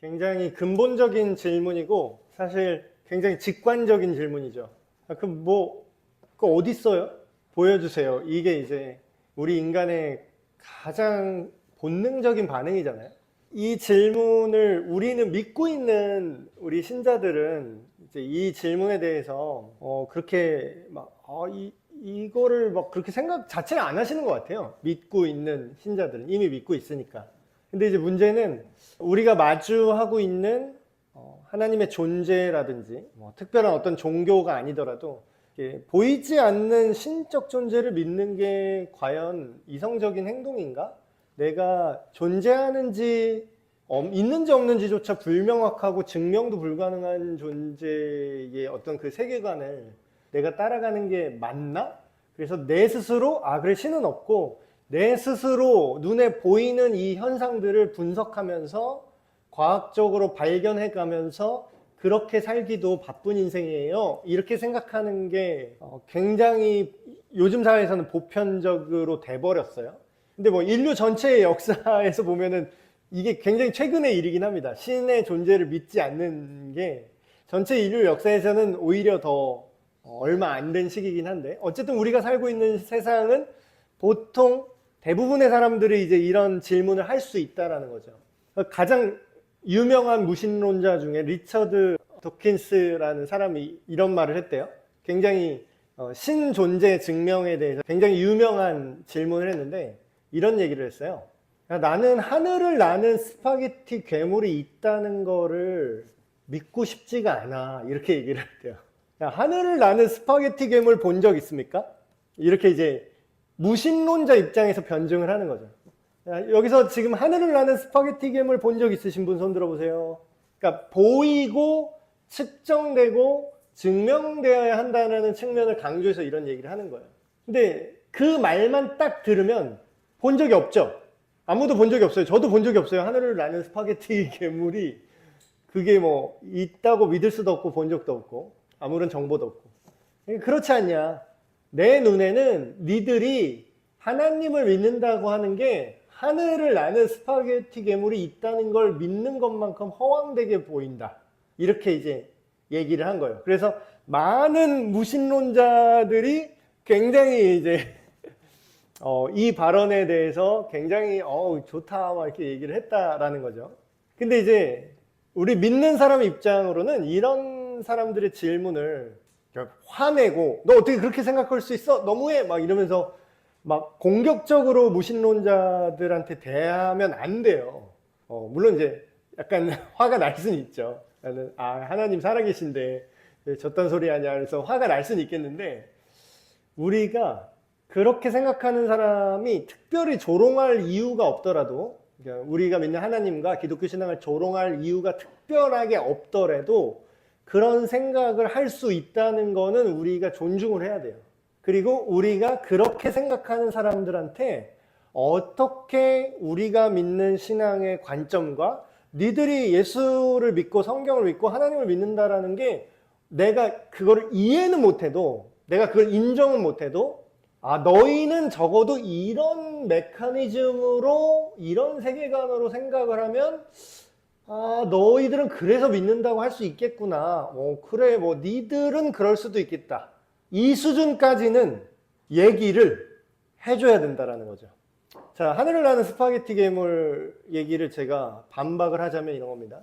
굉장히 근본적인 질문이고 사실 굉장히 직관적인 질문이죠. 그럼 그거 어디 있어요? 보여주세요. 이게 이제 우리 인간의 가장 본능적인 반응이잖아요. 이 질문을 우리는 믿고 있는 우리 신자들은 이제 이 질문에 대해서 그렇게 막 이거를 막 그렇게 생각 자체를 안 하시는 것 같아요. 믿고 있는 신자들은 이미 믿고 있으니까. 근데 이제 문제는 우리가 마주하고 있는 하나님의 존재라든지 특별한 어떤 종교가 아니더라도 보이지 않는 신적 존재를 믿는 게 과연 이성적인 행동인가? 내가 존재하는지 있는지 없는지조차 불명확하고 증명도 불가능한 존재의 어떤 그 세계관을 내가 따라가는 게 맞나? 그래서 내 스스로 그래 신은 없고 내 스스로 눈에 보이는 이 현상들을 분석하면서 과학적으로 발견해가면서 그렇게 살기도 바쁜 인생이에요. 이렇게 생각하는 게 굉장히 요즘 사회에서는 보편적으로 돼버렸어요. 근데 인류 전체의 역사에서 보면은 이게 굉장히 최근의 일이긴 합니다. 신의 존재를 믿지 않는 게 전체 인류 역사에서는 오히려 더 얼마 안 된 시기긴 한데 어쨌든 우리가 살고 있는 세상은 보통 대부분의 사람들이 이제 이런 질문을 할 수 있다라는 거죠. 가장 유명한 무신론자 중에 리처드 도킨스라는 사람이 이런 말을 했대요. 굉장히 신 존재 증명에 대해서 굉장히 유명한 질문을 했는데 이런 얘기를 했어요. 나는 하늘을 나는 스파게티 괴물이 있다는 거를 믿고 싶지가 않아. 이렇게 얘기를 했대요. 하늘을 나는 스파게티 괴물 본 적 있습니까? 이렇게 이제 무신론자 입장에서 변증을 하는 거죠. 여기서 지금 하늘을 나는 스파게티 괴물 본 적 있으신 분 손 들어보세요. 그러니까 보이고 측정되고 증명되어야 한다는 측면을 강조해서 이런 얘기를 하는 거예요. 근데 그 말만 딱 들으면 본 적이 없죠. 아무도 본 적이 없어요. 저도 본 적이 없어요. 하늘을 나는 스파게티 괴물이 그게 있다고 믿을 수도 없고 본 적도 없고 아무런 정보도 없고. 그렇지 않냐. 내 눈에는 니들이 하나님을 믿는다고 하는 게 하늘을 나는 스파게티 괴물이 있다는 걸 믿는 것만큼 허황되게 보인다. 이렇게 이제 얘기를 한 거예요. 그래서 많은 무신론자들이 굉장히 이제 이 발언에 대해서 굉장히 좋다 막 이렇게 얘기를 했다라는 거죠. 근데 이제 우리 믿는 사람 입장으로는 이런 사람들의 질문을 화내고 너 어떻게 그렇게 생각할 수 있어? 너무해! 막 이러면서 막 공격적으로 무신론자들한테 대하면 안 돼요. 물론 이제 약간 화가 날 수는 있죠. 나는 하나님 살아계신데 왜 저딴 소리 하냐 그래서 화가 날 수는 있겠는데 우리가 그렇게 생각하는 사람이 특별히 조롱할 이유가 없더라도 그러니까 우리가 믿는 하나님과 기독교 신앙을 조롱할 이유가 특별하게 없더라도 그런 생각을 할 수 있다는 거는 우리가 존중을 해야 돼요. 그리고 우리가 그렇게 생각하는 사람들한테 어떻게 우리가 믿는 신앙의 관점과 니들이 예수를 믿고 성경을 믿고 하나님을 믿는다라는 게 내가 그거를 이해는 못해도 내가 그걸 인정은 못해도 너희는 적어도 이런 메커니즘으로 이런 세계관으로 생각을 하면 너희들은 그래서 믿는다고 할 수 있겠구나. 그래 니들은 그럴 수도 있겠다. 이 수준까지는 얘기를 해줘야 된다라는 거죠. 자, 하늘을 나는 스파게티 괴물 얘기를 제가 반박을 하자면 이런 겁니다.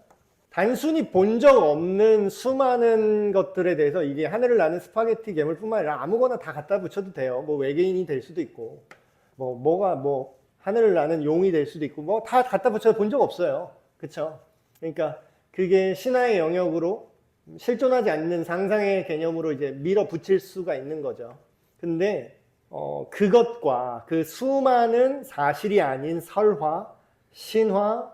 단순히 본 적 없는 수많은 것들에 대해서 이게 하늘을 나는 스파게티 괴물뿐만 아니라 아무거나 다 갖다 붙여도 돼요. 외계인이 될 수도 있고, 하늘을 나는 용이 될 수도 있고, 다 갖다 붙여도 본 적 없어요. 그쵸? 그러니까 그게 신화의 영역으로 실존하지 않는 상상의 개념으로 이제 밀어붙일 수가 있는 거죠. 근데 그것과 그 수많은 사실이 아닌 설화, 신화,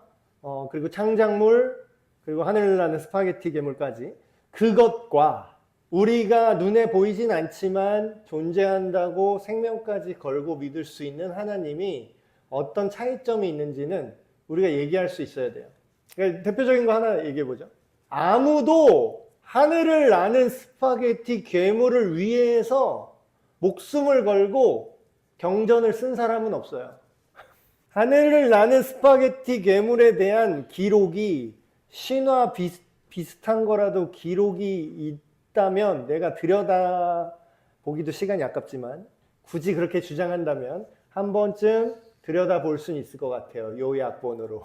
그리고 창작물, 그리고 하늘을 나는 스파게티 괴물까지 그것과 우리가 눈에 보이진 않지만 존재한다고 생명까지 걸고 믿을 수 있는 하나님이 어떤 차이점이 있는지는 우리가 얘기할 수 있어야 돼요. 그러니까 대표적인 거 하나 얘기해보죠. 아무도 하늘을 나는 스파게티 괴물을 위해서 목숨을 걸고 경전을 쓴 사람은 없어요. 하늘을 나는 스파게티 괴물에 대한 기록이 신화 비슷한 거라도 기록이 있다면 내가 들여다보기도 시간이 아깝지만 굳이 그렇게 주장한다면 한 번쯤 들여다볼 수는 있을 것 같아요. 요약본으로.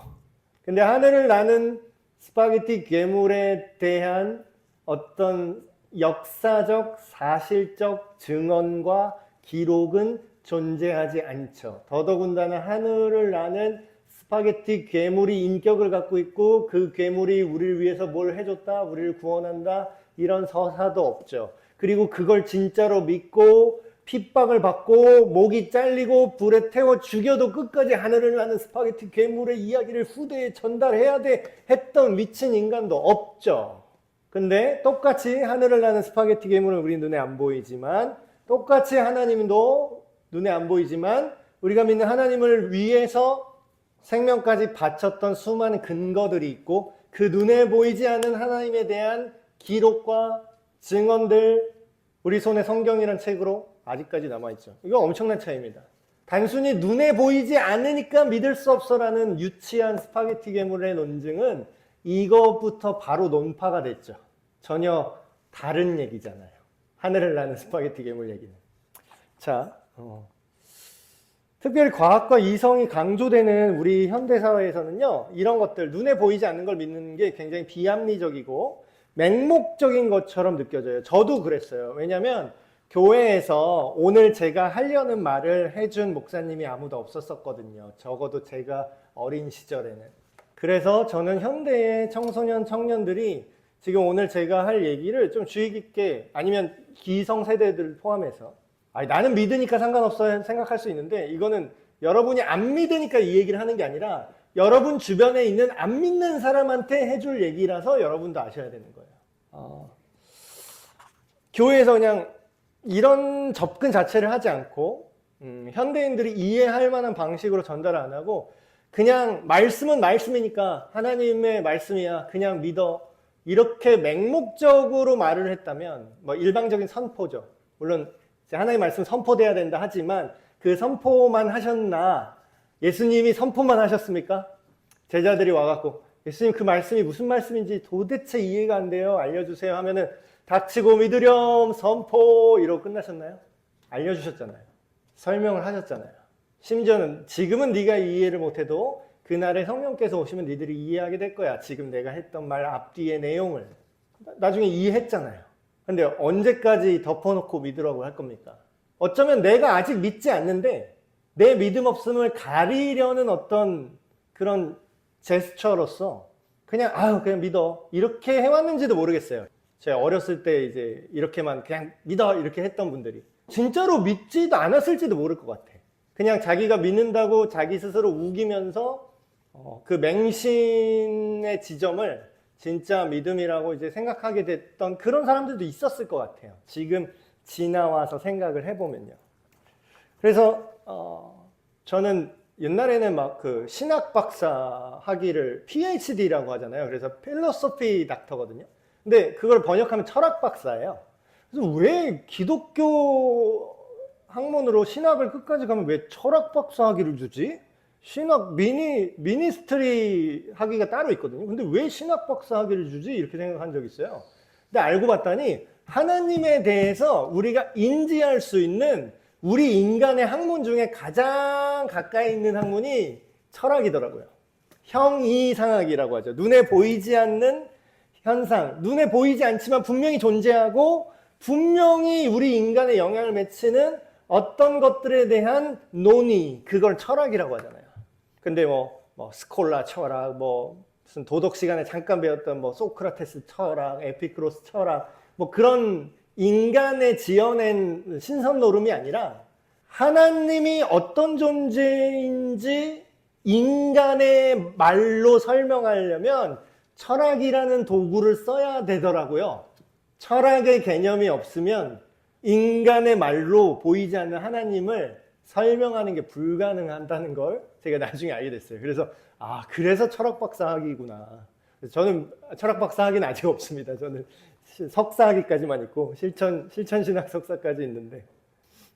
근데 하늘을 나는 스파게티 괴물에 대한 어떤 역사적, 사실적 증언과 기록은 존재하지 않죠. 더더군다나 하늘을 나는 스파게티 괴물이 인격을 갖고 있고 그 괴물이 우리를 위해서 뭘 해줬다, 우리를 구원한다, 이런 서사도 없죠. 그리고 그걸 진짜로 믿고 핍박을 받고 목이 잘리고 불에 태워 죽여도 끝까지 하늘을 나는 스파게티 괴물의 이야기를 후대에 전달해야 돼 했던 미친 인간도 없죠. 근데 똑같이 하늘을 나는 스파게티 괴물은 우리 눈에 안 보이지만, 똑같이 하나님도 눈에 안 보이지만 우리가 믿는 하나님을 위해서 생명까지 바쳤던 수많은 근거들이 있고, 그 눈에 보이지 않는 하나님에 대한 기록과 증언들 우리 손에 성경이란 책으로 아직까지 남아있죠. 이거 엄청난 차이입니다. 단순히 눈에 보이지 않으니까 믿을 수 없어라는 유치한 스파게티 괴물의 논증은 이것부터 바로 논파가 됐죠. 전혀 다른 얘기잖아요. 하늘을 나는 스파게티 괴물 얘기는. 자, 특별히 과학과 이성이 강조되는 우리 현대사회에서는요, 이런 것들, 눈에 보이지 않는 걸 믿는 게 굉장히 비합리적이고 맹목적인 것처럼 느껴져요. 저도 그랬어요. 왜냐하면 교회에서 오늘 제가 하려는 말을 해준 목사님이 아무도 없었었거든요. 적어도 제가 어린 시절에는. 그래서 저는 현대의 청소년, 청년들이 지금 오늘 제가 할 얘기를 좀 주의 깊게, 아니면 기성세대들 포함해서, 아니, 나는 믿으니까 상관없어요 생각할 수 있는데, 이거는 여러분이 안 믿으니까 이 얘기를 하는 게 아니라 여러분 주변에 있는 안 믿는 사람한테 해줄 얘기라서 여러분도 아셔야 되는 거예요. 교회에서 그냥 이런 접근 자체를 하지 않고 현대인들이 이해할 만한 방식으로 전달 안 하고 그냥 말씀은 말씀이니까 하나님의 말씀이야 그냥 믿어, 이렇게 맹목적으로 말을 했다면, 뭐 일방적인 선포죠. 물론 하나님의 말씀 선포돼야 된다 하지만 그 선포만 하셨나? 예수님이 선포만 하셨습니까? 제자들이 와갖고 예수님 그 말씀이 무슨 말씀인지 도대체 이해가 안 돼요, 알려주세요 하면은 닥치고 믿으렴 선포 이러고 끝나셨나요? 알려주셨잖아요. 설명을 하셨잖아요. 심지어는 지금은 네가 이해를 못해도 그날에 성령께서 오시면 니들이 이해하게 될 거야. 지금 내가 했던 말 앞뒤의 내용을. 나중에 이해했잖아요. 근데 언제까지 덮어놓고 믿으라고 할 겁니까? 어쩌면 내가 아직 믿지 않는데 내 믿음 없음을 가리려는 어떤 그런 제스처로서 그냥 그냥 믿어 이렇게 해왔는지도 모르겠어요. 제가 어렸을 때 이제 이렇게만 그냥 믿어 이렇게 했던 분들이 진짜로 믿지도 않았을지도 모를 것 같아. 그냥 자기가 믿는다고 자기 스스로 우기면서 그 맹신의 지점을 진짜 믿음이라고 이제 생각하게 됐던 그런 사람들도 있었을 것 같아요. 지금 지나와서 생각을 해보면요. 그래서 저는 옛날에는 막 그 신학 박사 학위를 PhD라고 하잖아요. 그래서 필로소피 닥터거든요. 근데 그걸 번역하면 철학 박사예요. 그래서 왜 기독교 학문으로 신학을 끝까지 가면 왜 철학 박사 학위를 주지? 신학 미니스트리 학위가 따로 있거든요. 근데 왜 신학 박사 학위를 주지? 이렇게 생각한 적이 있어요. 근데 알고 봤더니 하나님에 대해서 우리가 인지할 수 있는 우리 인간의 학문 중에 가장 가까이 있는 학문이 철학이더라고요. 형이상학이라고 하죠. 눈에 보이지 않는 현상, 눈에 보이지 않지만 분명히 존재하고 분명히 우리 인간에 영향을 미치는 어떤 것들에 대한 논의, 그걸 철학이라고 하잖아요. 근데 뭐 스콜라 철학, 무슨 도덕 시간에 잠깐 배웠던 소크라테스 철학, 에피크로스 철학, 그런 인간에 지어낸 신선 노름이 아니라 하나님이 어떤 존재인지 인간의 말로 설명하려면 철학이라는 도구를 써야 되더라고요. 철학의 개념이 없으면 인간의 말로 보이지 않는 하나님을 설명하는 게 불가능하다는 걸 제가 나중에 알게 됐어요. 그래서 그래서 철학 박사 학위구나. 저는 철학 박사 학위는 아직 없습니다. 저는 석사 학위까지만 있고 실천 신학 석사까지 있는데,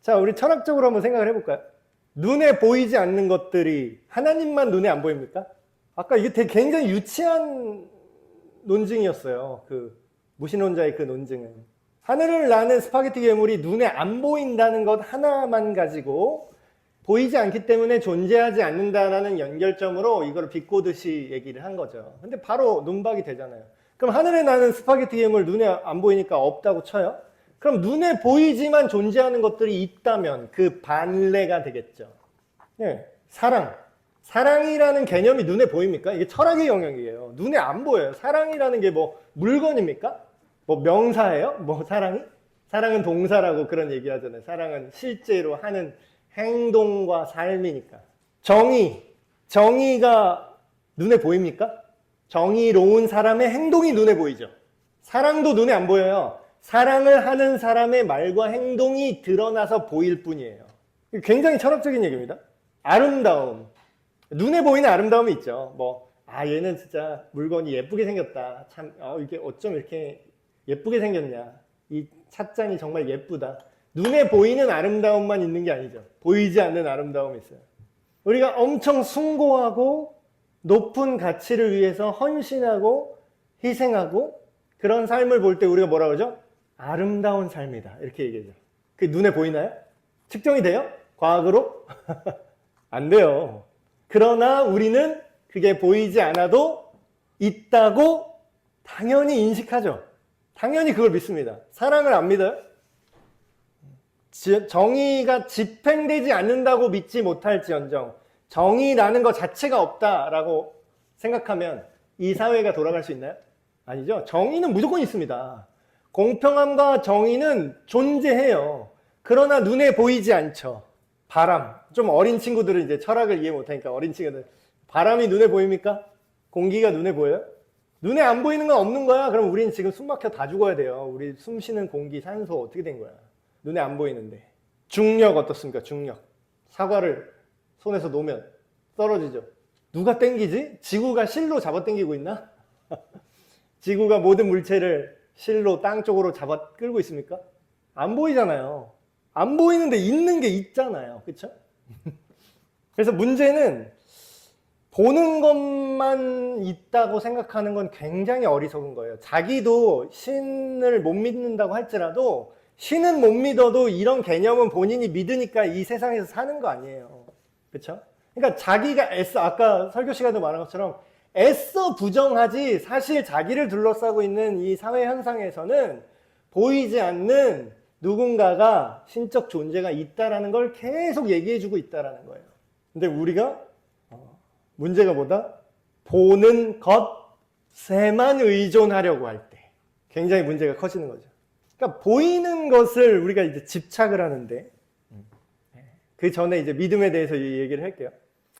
자, 우리 철학적으로 한번 생각을 해볼까요? 눈에 보이지 않는 것들이 하나님만 눈에 안 보입니까? 아까 이게 굉장히 유치한 논증이었어요. 그 무신론자의 그 논증은. 하늘을 나는 스파게티 괴물이 눈에 안 보인다는 것 하나만 가지고 보이지 않기 때문에 존재하지 않는다라는 연결점으로 이걸 비꼬듯이 얘기를 한 거죠. 근데 바로 논박이 되잖아요. 그럼 하늘에 나는 스파게티 괴물 눈에 안 보이니까 없다고 쳐요? 그럼 눈에 보이지만 존재하는 것들이 있다면 그 반례가 되겠죠. 네, 사랑. 사랑이라는 개념이 눈에 보입니까? 이게 철학의 영역이에요. 눈에 안 보여요. 사랑이라는 게 뭐 물건입니까? 뭐 명사예요? 뭐 사랑이? 사랑은 동사라고 그런 얘기 하잖아요. 사랑은 실제로 하는 행동과 삶이니까. 정의. 정의가 눈에 보입니까? 정의로운 사람의 행동이 눈에 보이죠. 사랑도 눈에 안 보여요. 사랑을 하는 사람의 말과 행동이 드러나서 보일 뿐이에요. 굉장히 철학적인 얘기입니다. 아름다움. 눈에 보이는 아름다움이 있죠. 얘는 진짜 물건이 예쁘게 생겼다. 참, 이게 어쩜 이렇게 예쁘게 생겼냐. 이 찻잔이 정말 예쁘다. 눈에 보이는 아름다움만 있는 게 아니죠. 보이지 않는 아름다움이 있어요. 우리가 엄청 숭고하고 높은 가치를 위해서 헌신하고 희생하고 그런 삶을 볼 때 우리가 뭐라 그러죠? 아름다운 삶이다. 이렇게 얘기하죠. 그게 눈에 보이나요? 측정이 돼요? 과학으로? 안 돼요. 그러나 우리는 그게 보이지 않아도 있다고 당연히 인식하죠. 당연히 그걸 믿습니다. 사랑을 안 믿어요? 정의가 집행되지 않는다고 믿지 못할지언정 정의라는 것 자체가 없다라고 생각하면 이 사회가 돌아갈 수 있나요? 아니죠. 정의는 무조건 있습니다. 공평함과 정의는 존재해요. 그러나 눈에 보이지 않죠. 바람. 좀 어린 친구들은 이제 철학을 이해 못하니까 어린 친구들. 바람이 눈에 보입니까? 공기가 눈에 보여요? 눈에 안 보이는 건 없는 거야? 그럼 우리는 지금 숨 막혀 다 죽어야 돼요. 우리 숨 쉬는 공기, 산소 어떻게 된 거야? 눈에 안 보이는데. 중력 어떻습니까? 중력. 사과를 손에서 놓으면 떨어지죠. 누가 땡기지? 지구가 실로 잡아 당기고 있나? 지구가 모든 물체를 실로 땅 쪽으로 잡아 끌고 있습니까? 안 보이잖아요. 안 보이는데 있는 게 있잖아요. 그렇죠? 그래서 문제는 보는 것만 있다고 생각하는 건 굉장히 어리석은 거예요. 자기도 신을 못 믿는다고 할지라도 신은 못 믿어도 이런 개념은 본인이 믿으니까 이 세상에서 사는 거 아니에요. 그렇죠? 그러니까 자기가 애써, 아까 설교 시간도 말한 것처럼 애써 부정하지 사실 자기를 둘러싸고 있는 이 사회 현상에서는 보이지 않는 누군가가 신적 존재가 있다라는 걸 계속 얘기해주고 있다라는 거예요. 근데 우리가 문제가 뭐다? 보는 것에만 의존하려고 할 때 굉장히 문제가 커지는 거죠. 그러니까 보이는 것을 우리가 이제 집착을 하는데 그 전에 이제 믿음에 대해서 얘기를 할게요.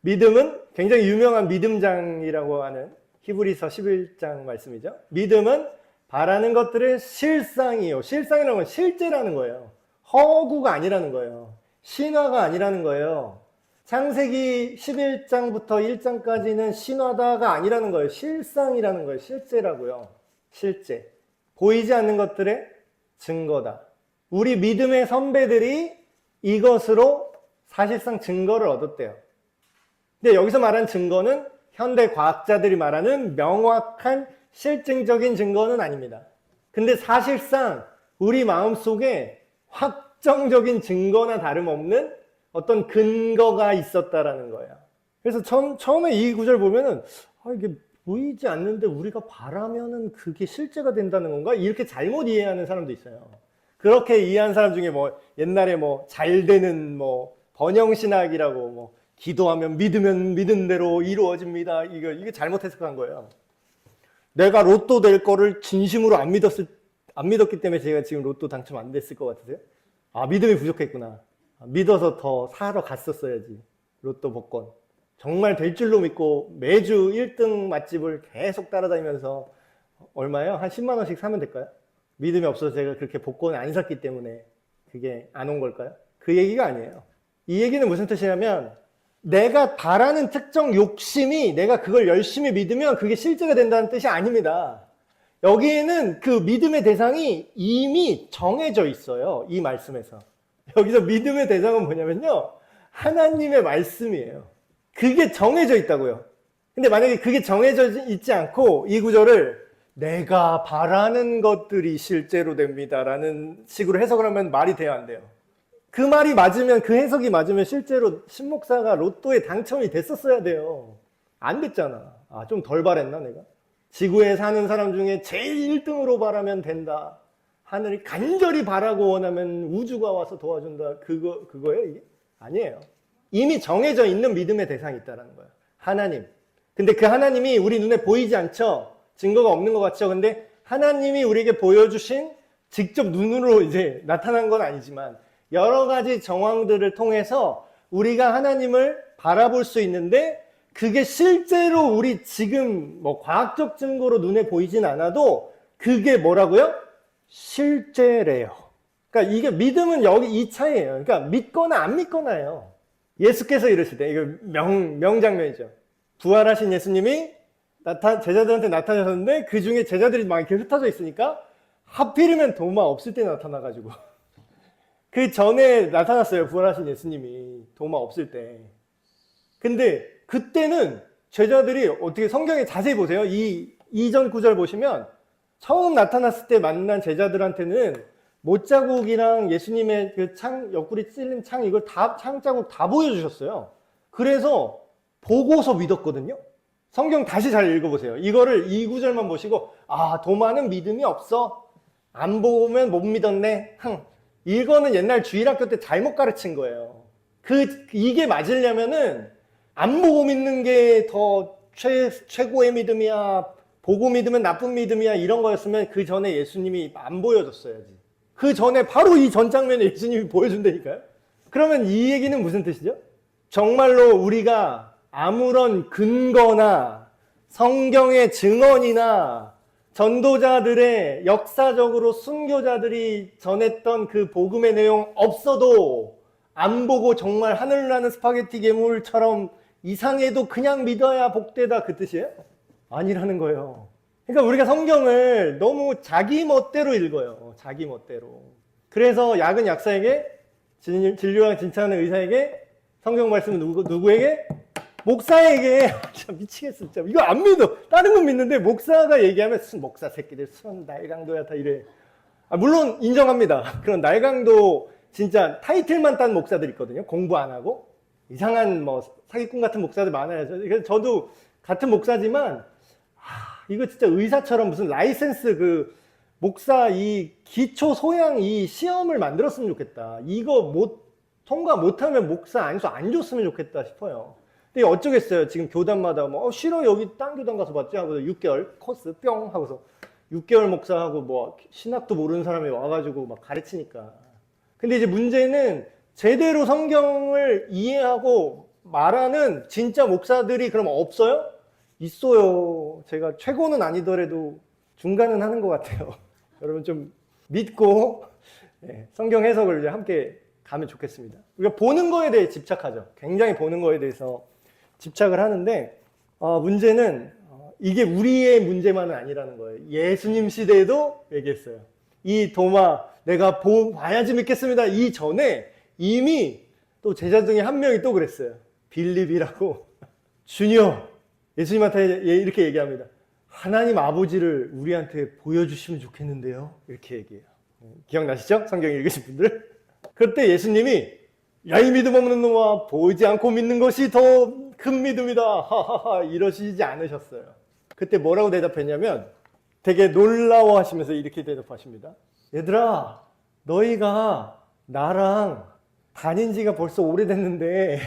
믿음은 굉장히 유명한 믿음장이라고 하는 히브리서 11장 말씀이죠. 믿음은 바라는 것들의 실상이요. 실상이라는 건 실제라는 거예요. 허구가 아니라는 거예요. 신화가 아니라는 거예요. 창세기 11장부터 1장까지는 신화다가 아니라는 거예요. 실상이라는 거예요. 실제라고요. 실제. 보이지 않는 것들의 증거다. 우리 믿음의 선배들이 이것으로 사실상 증거를 얻었대요. 근데 여기서 말하는 증거는 현대 과학자들이 말하는 명확한 실증적인 증거는 아닙니다. 근데 사실상 우리 마음속에 확정적인 증거나 다름없는 어떤 근거가 있었다라는 거예요. 그래서 처음에 이 구절 보면은 이게 보이지 않는데 우리가 바라면은 그게 실제가 된다는 건가? 이렇게 잘못 이해하는 사람도 있어요. 그렇게 이해한 사람 중에 옛날에 잘 되는 번영신학이라고 기도하면 믿으면 믿은 대로 이루어집니다. 이게 잘못 해석한 거예요. 내가 로또 될 거를 진심으로 안 믿었기 때문에 제가 지금 로또 당첨 안 됐을 것 같으세요? 믿음이 부족했구나. 믿어서 더 사러 갔었어야지. 로또 복권. 정말 될 줄로 믿고 매주 1등 맛집을 계속 따라다니면서 얼마예요? 한 10만 원씩 사면 될까요? 믿음이 없어서 제가 그렇게 복권을 안 샀기 때문에 그게 안 온 걸까요? 그 얘기가 아니에요. 이 얘기는 무슨 뜻이냐면 내가 바라는 특정 욕심이 내가 그걸 열심히 믿으면 그게 실제가 된다는 뜻이 아닙니다. 여기에는 그 믿음의 대상이 이미 정해져 있어요. 이 말씀에서. 여기서 믿음의 대상은 뭐냐면요. 하나님의 말씀이에요. 그게 정해져 있다고요. 근데 만약에 그게 정해져 있지 않고 이 구절을 내가 바라는 것들이 실제로 됩니다라는 식으로 해석을 하면 말이 돼야 안 돼요. 그 말이 맞으면, 그 해석이 맞으면 실제로 신목사가 로또에 당첨이 됐었어야 돼요. 안 됐잖아. 아, 좀 덜 바랬나 내가? 지구에 사는 사람 중에 제일 1등으로 바라면 된다. 하늘이 간절히 바라고 원하면 우주가 와서 도와준다. 그거예요 이게? 아니에요. 이미 정해져 있는 믿음의 대상이 있다는 거예요. 하나님. 근데 그 하나님이 우리 눈에 보이지 않죠? 증거가 없는 것 같죠? 근데 하나님이 우리에게 보여주신 직접 눈으로 이제 나타난 건 아니지만 여러 가지 정황들을 통해서 우리가 하나님을 바라볼 수 있는데 그게 실제로 우리 지금 뭐 과학적 증거로 눈에 보이진 않아도 그게 뭐라고요? 실제래요. 그러니까 이게 믿음은 여기 이 차이예요. 그러니까 믿거나 안 믿거나예요. 예수께서 이러시대. 이거 명장면이죠. 부활하신 예수님이 제자들한테 나타나셨는데 그 중에 제자들이 막 이렇게 흩어져 있으니까 하필이면 도마 없을 때 나타나가지고 그 전에 나타났어요. 부활하신 예수님이 도마 없을 때. 근데 그때는 제자들이 어떻게 성경에 자세히 보세요. 이 이전 구절 보시면 처음 나타났을 때 만난 제자들한테는 못자국이랑 예수님의 그 창, 옆구리 찔린 창, 이걸 다, 창자국 다 보여주셨어요. 그래서 보고서 믿었거든요. 성경 다시 잘 읽어보세요. 이거를 이 구절만 보시고, 아, 도마는 믿음이 없어. 안 보면 못 믿었네. 이거는 옛날 주일학교 때 잘못 가르친 거예요. 이게 맞으려면은 안 보고 믿는 게 더 최고의 믿음이야. 보고 믿으면 나쁜 믿음이야. 이런 거였으면 그 전에 예수님이 안 보여줬어야지. 그 전에 바로 이 전 장면에 예수님이 보여준다니까요. 그러면 이 얘기는 무슨 뜻이죠? 정말로 우리가 아무런 근거나 성경의 증언이나 전도자들의 역사적으로 순교자들이 전했던 그 복음의 내용 없어도 안 보고 정말 하늘나는 스파게티 괴물처럼 이상해도 그냥 믿어야 복되다 그 뜻이에요? 아니라는 거예요. 그러니까 우리가 성경을 너무 자기 멋대로 읽어요. 자기 멋대로. 그래서 약은 약사에게, 진료랑 진찰하는 의사에게, 성경 말씀은 누구에게? 목사에게. 참 미치겠어 진짜. 이거 안 믿어. 다른 건 믿는데 목사가 얘기하면 목사 새끼들 순 날강도야 다 이래. 물론 인정합니다. 그런 날강도 진짜 타이틀만 딴 목사들 있거든요. 공부 안 하고 이상한 뭐 사기꾼 같은 목사들 많아요. 그래서 저도 같은 목사지만 이거 진짜 의사처럼 무슨 라이센스 그 목사 이 기초 소양 이 시험을 만들었으면 좋겠다. 이거 통과 못하면 목사 안수 안 줬으면 좋겠다 싶어요. 근데 어쩌겠어요. 지금 교단마다 뭐 싫어 여기 딴 교단 가서 봤지 하고 6개월 코스 뿅 하고서 6개월 목사하고 뭐 신학도 모르는 사람이 와가지고 막 가르치니까. 근데 이제 문제는 제대로 성경을 이해하고 말하는 진짜 목사들이 그럼 없어요? 있어요. 제가 최고는 아니더라도 중간은 하는 것 같아요. 여러분 좀 믿고 성경 해석을 이제 함께 가면 좋겠습니다. 우리가 보는 거에 대해 집착하죠. 굉장히 보는 거에 대해서 집착을 하는데 문제는 이게 우리의 문제만은 아니라는 거예요. 예수님 시대에도 얘기했어요. 이 도마 내가 봐야지 믿겠습니다. 이 전에 이미 또 제자 중에 한 명이 또 그랬어요. 빌립이라고. 주여 예수님한테 이렇게 얘기합니다. 하나님 아버지를 우리한테 보여주시면 좋겠는데요. 이렇게 얘기해요. 기억나시죠? 성경 읽으신 분들? 그때 예수님이 야 이 믿음 없는 놈아 보이지 않고 믿는 것이 더 큰 믿음이다. 하하하 이러시지 않으셨어요. 그때 뭐라고 대답했냐면 되게 놀라워하시면서 이렇게 대답하십니다. 얘들아 너희가 나랑 다닌 지가 벌써 오래됐는데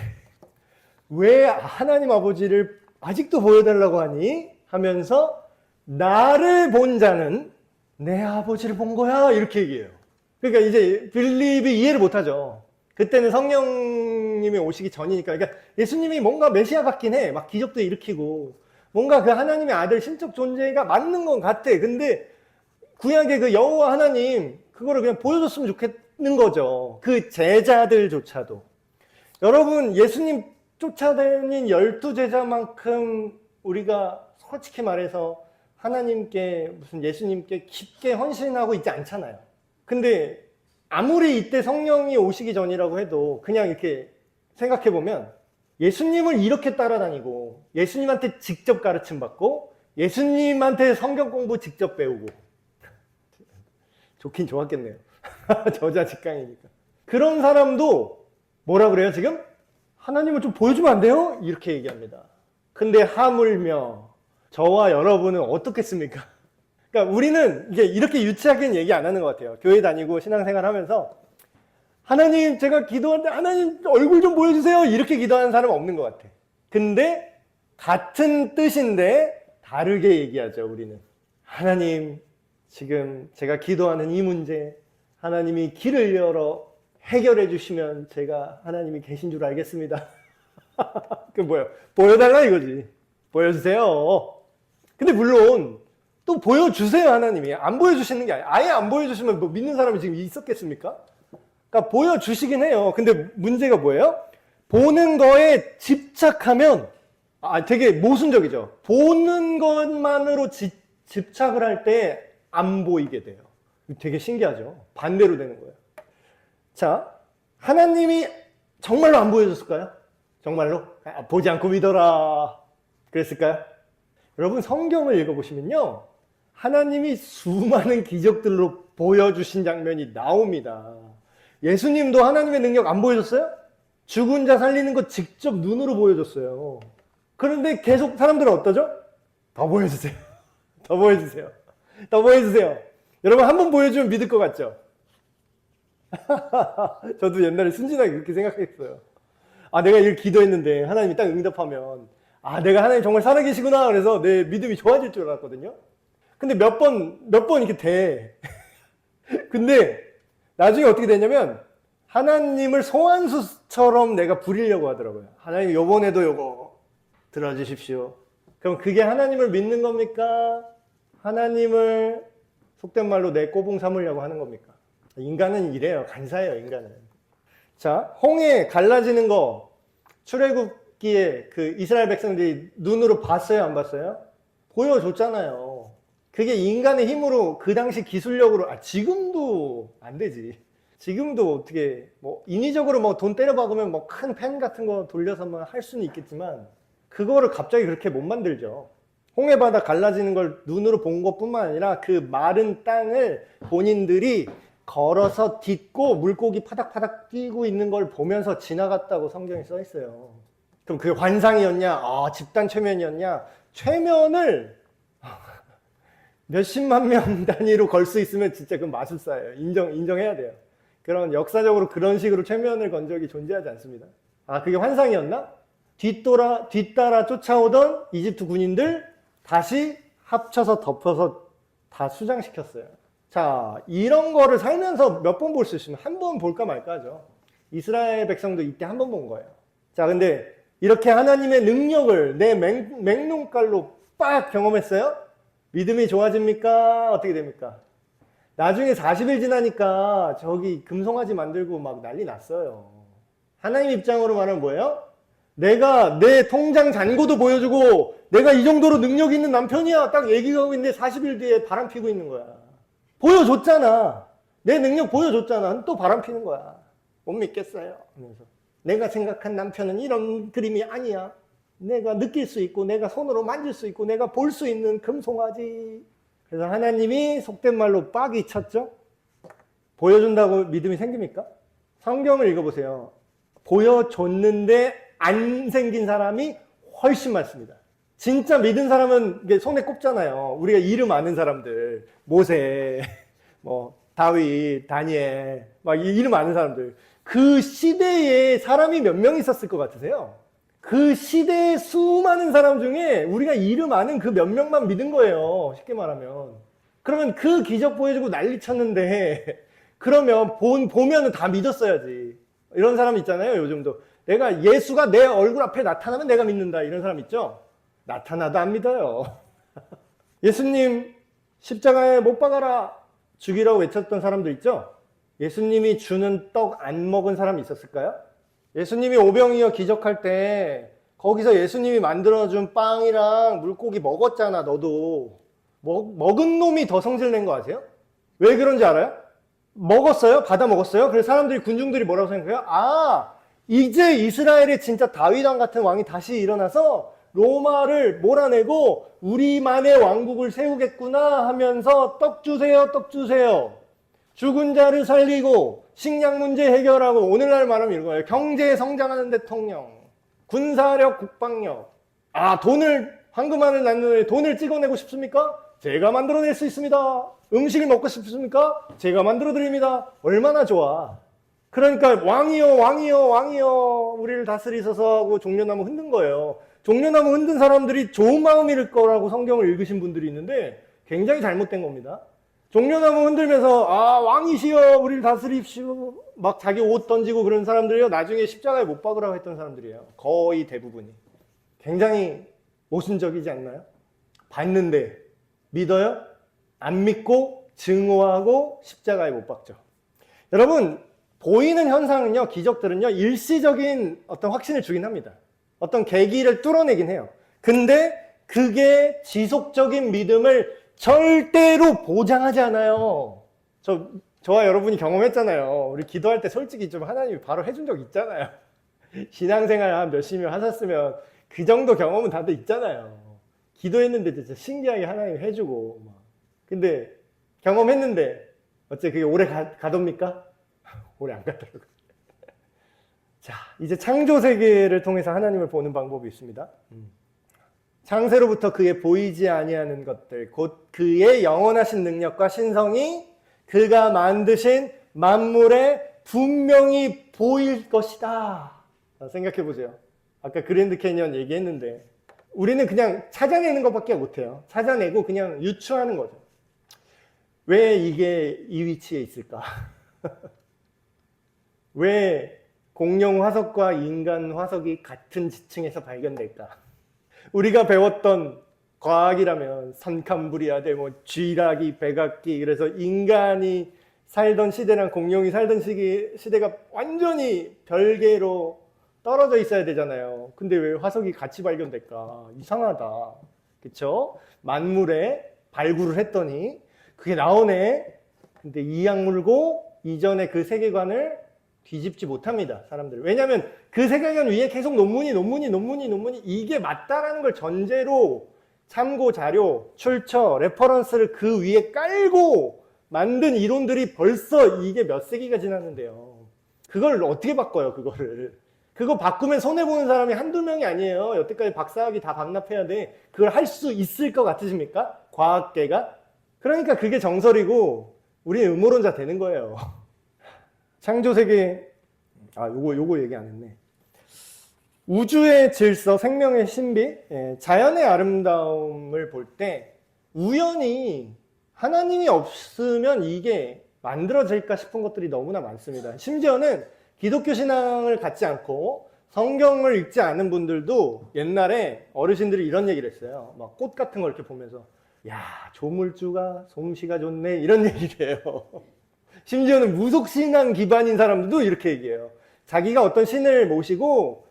왜 하나님 아버지를 아직도 보여달라고 하니? 하면서 나를 본 자는 내 아버지를 본 거야 이렇게 얘기해요. 그러니까 이제 빌립이 이해를 못하죠. 그때는 성령님이 오시기 전이니까. 그러니까 예수님이 뭔가 메시아 같긴 해. 막 기적도 일으키고 뭔가 그 하나님의 아들 신적 존재가 맞는 건 같아. 근데 구약의 그 여호와 하나님 그거를 그냥 보여줬으면 좋겠는 거죠. 그 제자들조차도. 여러분 예수님 쫓아다닌 12제자만큼 우리가 솔직히 말해서 하나님께 무슨 예수님께 깊게 헌신하고 있지 않잖아요. 근데 아무리 이때 성령이 오시기 전이라고 해도 그냥 이렇게 생각해 보면 예수님을 이렇게 따라다니고 예수님한테 직접 가르침 받고 예수님한테 성경 공부 직접 배우고. 좋긴 좋았겠네요. 저자 직강이니까. 그런 사람도 뭐라 그래요 지금? 하나님을 좀 보여주면 안 돼요? 이렇게 얘기합니다. 근데 하물며 저와 여러분은 어떻겠습니까? 그러니까 우리는 이게 이렇게 유치하게는 얘기 안 하는 것 같아요. 교회 다니고 신앙생활 하면서 하나님 제가 기도하는데 하나님 얼굴 좀 보여주세요 이렇게 기도하는 사람은 없는 것 같아. 근데 같은 뜻인데 다르게 얘기하죠. 우리는 하나님 지금 제가 기도하는 이 문제 하나님이 길을 열어 해결해 주시면 제가 하나님이 계신 줄 알겠습니다. 그 뭐야? 보여달라 이거지. 보여주세요. 근데 물론 또 보여주세요 하나님이. 안 보여주시는 게 아니에요. 아예 안 보여주시면 뭐 믿는 사람이 지금 있었겠습니까? 그러니까 보여주시긴 해요. 근데 문제가 뭐예요? 보는 거에 집착하면 되게 모순적이죠. 보는 것만으로 집착을 할 때 안 보이게 돼요. 되게 신기하죠. 반대로 되는 거예요. 자, 하나님이 정말로 안 보여줬을까요? 정말로? 보지 않고 믿어라. 그랬을까요? 여러분 성경을 읽어보시면요. 하나님이 수많은 기적들로 보여주신 장면이 나옵니다. 예수님도 하나님의 능력 안 보여줬어요? 죽은 자 살리는 거 직접 눈으로 보여줬어요. 그런데 계속 사람들은 어떠죠? 더 보여주세요. 더 보여주세요. 더 보여주세요. 여러분 한 번 보여주면 믿을 것 같죠? 저도 옛날에 순진하게 그렇게 생각했어요. 내가 이렇게 기도했는데 하나님이 딱 응답하면 내가 하나님 정말 살아계시구나 그래서 내 믿음이 좋아질 줄 알았거든요. 근데 몇 번 이렇게 돼. 근데 나중에 어떻게 되냐면 하나님을 소환수처럼 내가 부리려고 하더라고요. 하나님 요번에도 요거 들어주십시오. 그럼 그게 하나님을 믿는 겁니까? 하나님을 속된 말로 내 꼬붕 삼으려고 하는 겁니까? 인간은 이래요. 간사해요, 인간은. 자, 홍해 갈라지는 거 출애굽기에 그 이스라엘 백성들이 눈으로 봤어요, 안 봤어요? 보여줬잖아요. 그게 인간의 힘으로 그 당시 기술력으로 지금도 안 되지. 지금도 어떻게 뭐 인위적으로 뭐 돈 때려 박으면 뭐 큰 펜 같은 거 돌려서 뭐 할 수는 있겠지만 그거를 갑자기 그렇게 못 만들죠. 홍해바다 갈라지는 걸 눈으로 본 것뿐만 아니라 그 마른 땅을 본인들이 걸어서 딛고 물고기 파닥파닥 뛰고 있는 걸 보면서 지나갔다고 성경에 써 있어요. 그럼 그게 환상이었냐? 집단 최면이었냐? 최면을 몇십만 명 단위로 걸 수 있으면 진짜 그건 마술사예요. 인정해야 돼요. 그런 역사적으로 그런 식으로 최면을 건 적이 존재하지 않습니다. 그게 환상이었나? 뒤따라 쫓아오던 이집트 군인들 다시 합쳐서 덮어서 다 수장시켰어요. 자, 이런 거를 살면서 몇 번 볼 수 있으면 한 번 볼까 말까 하죠. 이스라엘 백성도 이때 한 번 본 거예요. 자, 근데 이렇게 하나님의 능력을 내 맹눈깔로 빡 경험했어요? 믿음이 좋아집니까? 어떻게 됩니까? 나중에 40일 지나니까 저기 금송아지 만들고 막 난리 났어요. 하나님 입장으로 말하면 뭐예요? 내가 내 통장 잔고도 보여주고 내가 이 정도로 능력 있는 남편이야 딱 얘기하고 있는데 40일 뒤에 바람 피고 있는 거야. 보여줬잖아. 내 능력 보여줬잖아. 또 바람 피는 거야. 못 믿겠어요. 하면서 내가 생각한 남편은 이런 그림이 아니야. 내가 느낄 수 있고 내가 손으로 만질 수 있고 내가 볼 수 있는 금송아지. 그래서 하나님이 속된 말로 빡이 쳤죠. 보여준다고 믿음이 생깁니까? 성경을 읽어보세요. 보여줬는데 안 생긴 사람이 훨씬 많습니다. 진짜 믿은 사람은 손에 꼽잖아요. 우리가 이름 아는 사람들, 모세, 다윗, 다니엘, 막 이름 아는 사람들. 그 시대에 사람이 몇 명 있었을 것 같으세요? 그 시대의 수많은 사람 중에 우리가 이름 아는 그 몇 명만 믿은 거예요. 쉽게 말하면. 그러면 그 기적 보여주고 난리 쳤는데, 그러면 보면은 다 믿었어야지. 이런 사람 있잖아요, 요즘도. 내가 예수가 내 얼굴 앞에 나타나면 내가 믿는다. 이런 사람 있죠? 나타나도 안 믿어요. 예수님 십자가에 못 박아라. 죽이라고 외쳤던 사람들 있죠? 예수님이 주는 떡 안 먹은 사람 있었을까요? 예수님이 오병이어 기적할 때 거기서 예수님이 만들어준 빵이랑 물고기 먹었잖아. 너도. 먹은 놈이 더 성질낸 거 아세요? 왜 그런지 알아요? 먹었어요? 받아 먹었어요? 그래서 사람들이 군중들이 뭐라고 생각해요? 이제 이스라엘에 진짜 다윗왕 같은 왕이 다시 일어나서 로마를 몰아내고 우리만의 왕국을 세우겠구나 하면서 떡 주세요, 떡 주세요. 죽은 자를 살리고 식량 문제 해결하고 오늘날 말하면 이런 거예요. 경제 성장하는 대통령, 군사력, 국방력. 돈을 황금알을 낳는 돈을 찍어내고 싶습니까? 제가 만들어낼 수 있습니다. 음식을 먹고 싶습니까? 제가 만들어 드립니다. 얼마나 좋아. 그러니까 왕이여 왕이여 왕이여 우리를 다스리소서 하고 종려나무 흔든 거예요. 종려나무 흔든 사람들이 좋은 마음일 거라고 성경을 읽으신 분들이 있는데 굉장히 잘못된 겁니다. 종려나무 흔들면서 왕이시여 우리를 다스립시오 막 자기 옷 던지고 그런 사람들이요 나중에 십자가에 못 박으라고 했던 사람들이에요. 거의 대부분이. 굉장히 모순적이지 않나요? 봤는데 믿어요? 안 믿고 증오하고 십자가에 못 박죠. 여러분 보이는 현상은요, 기적들은요 일시적인 어떤 확신을 주긴 합니다. 어떤 계기를 뚫어내긴 해요. 근데 그게 지속적인 믿음을 절대로 보장하지 않아요. 저와 여러분이 경험했잖아요. 우리 기도할 때 솔직히 좀 하나님이 바로 해준 적 있잖아요. 신앙생활 한 몇십 년 하셨으면 그 정도 경험은 다들 있잖아요. 기도했는데 진짜 신기하게 하나님이 해주고 막. 근데 경험했는데 어째 그게 오래 가dob니까? 오래 안 가더라고요. 자, 이제 창조 세계를 통해서 하나님을 보는 방법이 있습니다. 창세로부터 그의 보이지 아니하는 것들, 곧 그의 영원하신 능력과 신성이 그가 만드신 만물에 분명히 보일 것이다. 생각해 보세요. 아까 그랜드 캐니언 얘기했는데 우리는 그냥 찾아내는 것밖에 못해요. 찾아내고 그냥 유추하는 거죠. 왜 이게 이 위치에 있을까? 왜 공룡 화석과 인간 화석이 같은 지층에서 발견될까? 우리가 배웠던 과학이라면 산캄브리아대, 쥐라기, 백악기, 그래서 인간이 살던 시대랑 공룡이 살던 시대가 완전히 별개로 떨어져 있어야 되잖아요. 근데 왜 화석이 같이 발견될까? 이상하다. 그쵸? 만물에 발굴을 했더니 그게 나오네. 근데 이악 물고 이전에 그 세계관을 뒤집지 못합니다, 사람들이. 왜냐하면 그 세계관 위에 계속 논문이 이게 맞다라는 걸 전제로 참고 자료, 출처, 레퍼런스를 그 위에 깔고 만든 이론들이 벌써 이게 몇 세기가 지났는데요. 그걸 어떻게 바꿔요, 그거를. 그거 바꾸면 손해보는 사람이 한두 명이 아니에요. 여태까지 박사학위 다 반납해야 돼. 그걸 할 수 있을 것 같으십니까? 과학계가? 그러니까 그게 정설이고 우리는 음모론자 되는 거예요. 창조세계, 요거 얘기 안 했네. 우주의 질서, 생명의 신비, 자연의 아름다움을 볼 때 우연히 하나님이 없으면 이게 만들어질까 싶은 것들이 너무나 많습니다. 심지어는 기독교 신앙을 갖지 않고 성경을 읽지 않은 분들도 옛날에 어르신들이 이런 얘기를 했어요. 막 꽃 같은 걸 이렇게 보면서 야, 조물주가 솜씨가 좋네 이런 얘기를 해요. 심지어는 무속신앙 기반인 사람들도 이렇게 얘기해요. 자기가 어떤 신을 모시고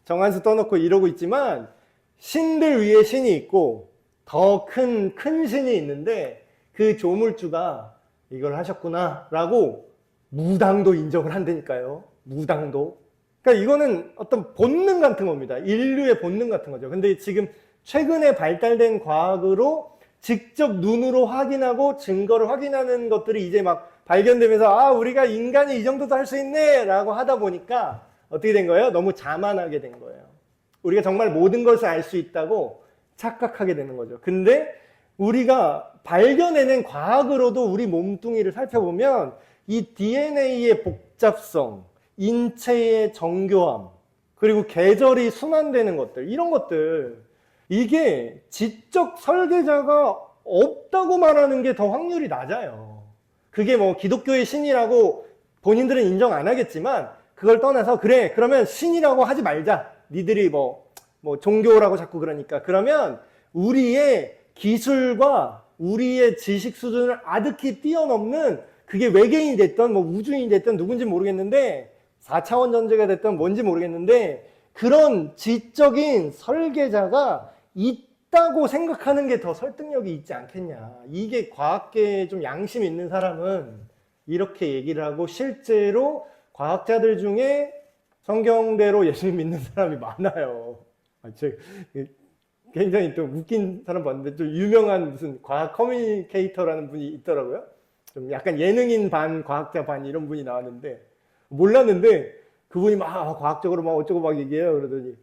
정한수 떠놓고 이러고 있지만 신들 위에 신이 있고 더 큰 신이 있는데 그 조물주가 이걸 하셨구나 라고 무당도 인정을 한다니까요. 무당도. 그러니까 이거는 어떤 본능 같은 겁니다. 인류의 본능 같은 거죠. 근데 지금 최근에 발달된 과학으로 직접 눈으로 확인하고 증거를 확인하는 것들이 이제 막 발견되면서 우리가 인간이 이 정도도 할 수 있네 라고 하다 보니까 어떻게 된 거예요? 너무 자만하게 된 거예요. 우리가 정말 모든 것을 알 수 있다고 착각하게 되는 거죠. 근데 우리가 발견해낸 과학으로도 우리 몸뚱이를 살펴보면 이 DNA의 복잡성, 인체의 정교함, 그리고 계절이 순환되는 것들, 이런 것들, 이게 지적 설계자가 없다고 말하는 게 더 확률이 낮아요. 그게 기독교의 신이라고 본인들은 인정 안 하겠지만 그걸 떠나서 그래, 그러면 신이라고 하지 말자. 니들이 종교라고 자꾸 그러니까. 그러면 우리의 기술과 우리의 지식 수준을 아득히 뛰어넘는 그게 외계인이 됐던 우주인이 됐던 누군지 모르겠는데 4차원 전제가 됐던 뭔지 모르겠는데 그런 지적인 설계자가 있다고 생각하는 게 더 설득력이 있지 않겠냐. 이게 과학계에 좀 양심 있는 사람은 이렇게 얘기를 하고 실제로 과학자들 중에 성경대로 예수님 믿는 사람이 많아요. 굉장히 또 웃긴 사람 봤는데 좀 유명한 무슨 과학 커뮤니케이터라는 분이 있더라고요. 좀 약간 예능인 반 과학자 반 이런 분이 나왔는데 몰랐는데 그분이 막 과학적으로 막 어쩌고 막 얘기해요. 그러더니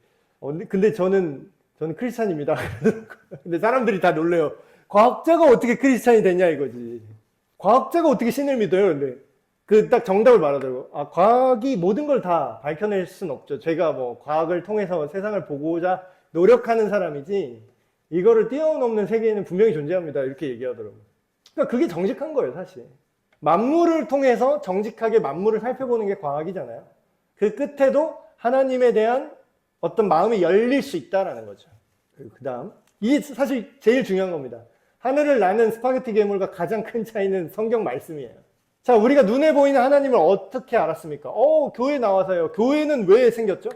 근데 저는 크리스찬입니다. 근데 사람들이 다 놀래요. 과학자가 어떻게 크리스찬이 되냐 이거지. 과학자가 어떻게 신을 믿어요? 근데 그 딱 정답을 말하더라고. 과학이 모든 걸 다 밝혀낼 순 없죠. 제가 뭐 과학을 통해서 세상을 보고자 노력하는 사람이지 이거를 뛰어넘는 세계에는 분명히 존재합니다. 이렇게 얘기하더라고요. 그러니까 그게 정직한 거예요, 사실. 만물을 통해서 정직하게 만물을 살펴보는 게 과학이잖아요. 그 끝에도 하나님에 대한 어떤 마음이 열릴 수 있다라는 거죠. 그 다음, 이게 사실 제일 중요한 겁니다. 하늘을 나는 스파게티 괴물과 가장 큰 차이는 성경 말씀이에요. 자, 우리가 눈에 보이는 하나님을 어떻게 알았습니까? 교회 나와서요. 교회는 왜 생겼죠?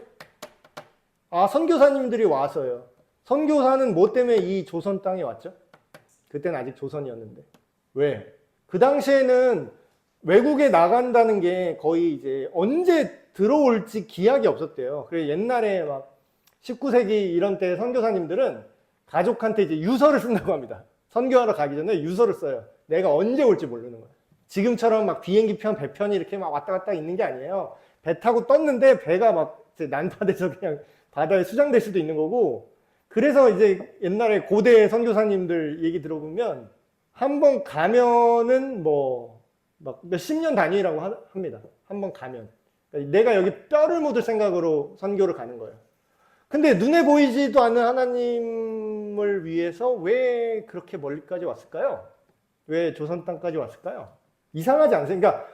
선교사님들이 와서요. 선교사는 뭐 때문에 이 조선 땅에 왔죠? 그때는 아직 조선이었는데. 왜? 그 당시에는 외국에 나간다는 게 거의 이제 언제 들어올지 기약이 없었대요. 그래서 옛날에 막 19세기 이런 때 선교사님들은 가족한테 이제 유서를 쓴다고 합니다. 선교하러 가기 전에 유서를 써요. 내가 언제 올지 모르는 거예요. 지금처럼 막 비행기 편, 배 편이 이렇게 막 왔다 갔다 있는 게 아니에요. 배 타고 떴는데 배가 막 난파돼서 그냥 바다에 수장될 수도 있는 거고. 그래서 이제 옛날에 고대 선교사님들 얘기 들어보면 한 번 가면은 뭐 막 몇십 년 단위라고 합니다. 한 번 가면. 그러니까 내가 여기 뼈를 묻을 생각으로 선교를 가는 거예요. 근데 눈에 보이지도 않는 하나님을 위해서 왜 그렇게 멀리까지 왔을까요? 왜 조선 땅까지 왔을까요? 이상하지 않으세요? 그러니까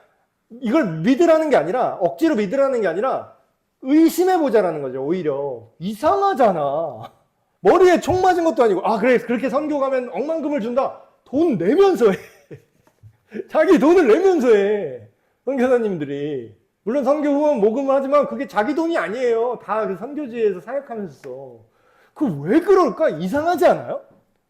이걸 믿으라는 게 아니라 억지로 믿으라는 게 아니라 의심해 보자라는 거죠. 오히려 이상하잖아. 머리에 총 맞은 것도 아니고 그래 그렇게 선교 가면 억만금을 준다. 돈 내면서 해. 자기 돈을 내면서 해. 선교사님들이. 물론 선교 후원 모금을 하지만 그게 자기 돈이 아니에요. 다 그 선교지에서 사역하면서 써. 그 왜 그럴까? 이상하지 않아요?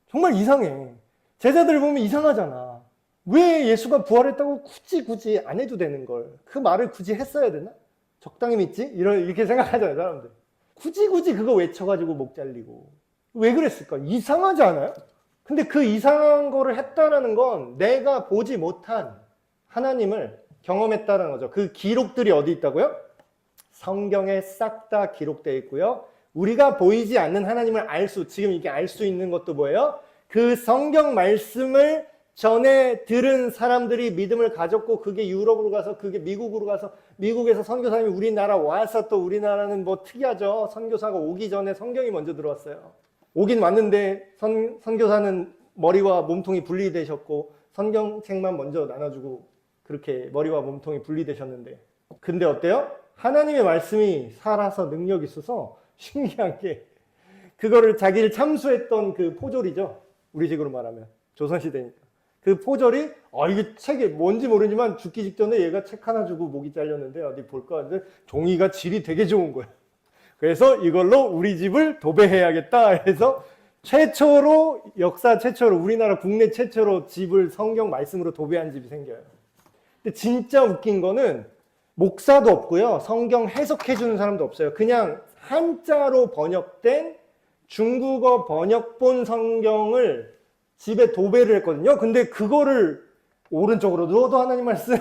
정말 이상해. 제자들 보면 이상하잖아. 왜 예수가 부활했다고 굳이 안 해도 되는 걸? 그 말을 굳이 했어야 되나? 적당히 믿지? 이렇게 생각하잖아요, 사람들. 굳이 그거 외쳐가지고 목 잘리고. 왜 그랬을까? 이상하지 않아요? 근데 그 이상한 거를 했다라는 건 내가 보지 못한 하나님을 경험했다는 거죠. 그 기록들이 어디 있다고요? 성경에 싹 다 기록되어 있고요. 우리가 보이지 않는 하나님을 지금 이게 알 수 있는 것도 뭐예요? 그 성경 말씀을 전에 들은 사람들이 믿음을 가졌고 그게 유럽으로 가서 그게 미국으로 가서 미국에서 선교사님이 우리나라 와서 또 우리나라는 뭐 특이하죠. 선교사가 오기 전에 성경이 먼저 들어왔어요. 오긴 왔는데 선교사는 머리와 몸통이 분리되셨고 성경책만 먼저 나눠주고 그렇게 머리와 몸통이 분리되셨는데 근데 어때요? 하나님의 말씀이 살아서 능력이 있어서 신기한 게 그거를 자기를 참수했던 그 포졸이죠. 우리 식으로 말하면 조선시대니까. 그 포졸이 이게 책이 뭔지 모르지만 죽기 직전에 얘가 책 하나 주고 목이 잘렸는데 어디 볼까 하는데 종이가 질이 되게 좋은 거야. 그래서 이걸로 우리 집을 도배해야겠다 해서 역사 최초로 우리나라 국내 최초로 집을 성경 말씀으로 도배한 집이 생겨요. 근데 진짜 웃긴 거는 목사도 없고요. 성경 해석해 주는 사람도 없어요. 그냥 한자로 번역된 중국어 번역본 성경을 집에 도배를 했거든요. 근데 그거를 오른쪽으로 누워도 하나님 말씀,